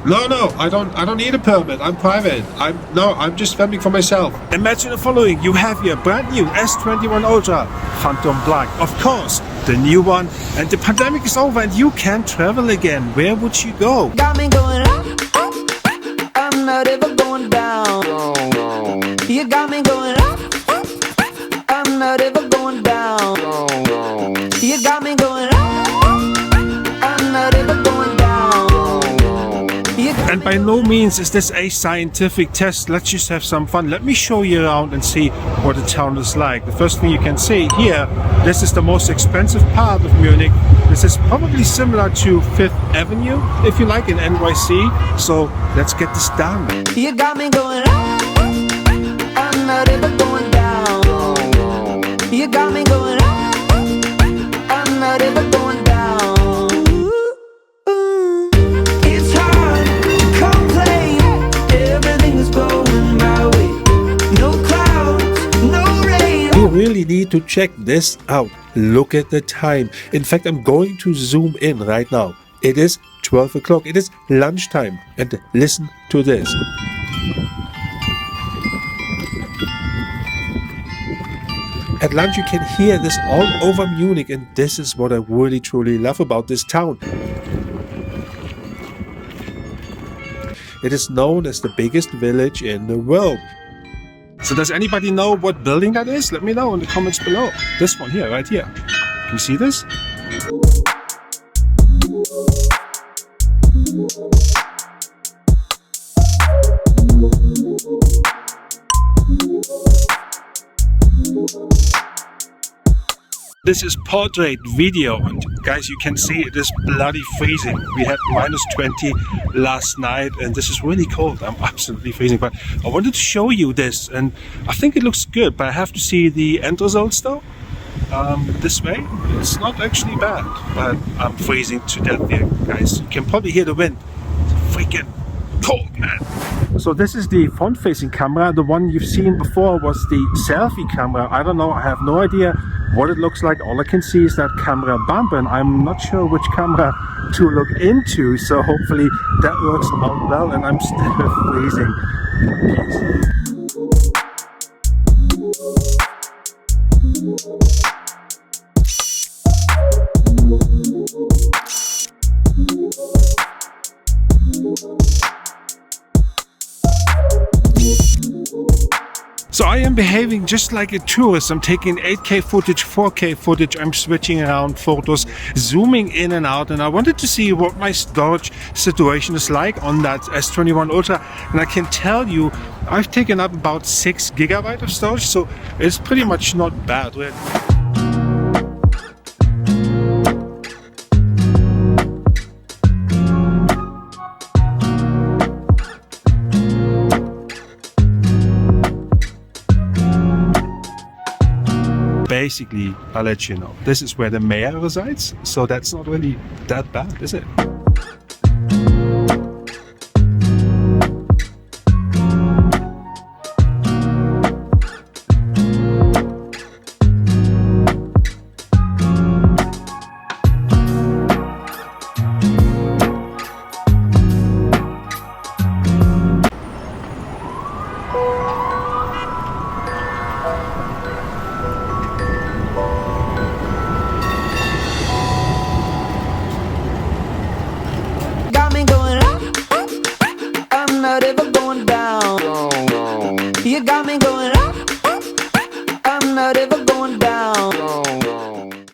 No, I don't need a permit. I'm private. I'm just filming for myself. Imagine the following. You have your brand new S21 Ultra Phantom Black. Of course, the new one. And the pandemic is over and you can travel again. Where would you go? Got me going up, up. I'm not ever going down. You got me going up, up. I'm not ever going down. You got me going up, up. I'm not ever going down. And by no means is this a scientific test. Let's just have some fun. Let me show you around and see what the town is like. The first thing you can see here, this is the most expensive part of Munich. This is probably similar to 5th Avenue, if you like, in NYC. So let's get this done. You got me going up, I'm not ever going down. You got me going up, I'm not ever going down. It's hard, complain, everything is going my way. No clouds, no rain. You really need to check this out. Look at the time. In fact, I'm going to zoom in right now. It is 12 o'clock. It is lunchtime. And listen to this. At lunch you can hear this all over Munich, and this is what I really truly love about this town. It is known as the biggest village in the world. So does anybody know what building that is? Let me know in the comments below. This one here, right here. Can you see this? This is portrait video, and guys, you can see it is bloody freezing. We had -20 last night and this is really cold. I'm absolutely freezing, but I wanted to show you this and I think it looks good, but I have to see the end results though. This way, it's not actually bad, but I'm freezing to death here, guys. You can probably hear the wind. It's freaking cold, man. So this is the front-facing camera. The one you've seen before was the selfie camera. I don't know, I have no idea what it looks like. All I can see is that camera bump and I'm not sure which camera to look into, so hopefully that works out well and I'm still freezing. So I am behaving just like a tourist. I'm taking 8K footage, 4K footage, I'm switching around photos, zooming in and out, and I wanted to see what my storage situation is like on that S21 Ultra, and I can tell you I've taken up about 6 GB of storage, so it's pretty much not bad really. Basically, I'll let you know, this is where the mayor resides, so that's not really that bad, is it? Not ever going down. You got me going up, up. I'm not ever going down.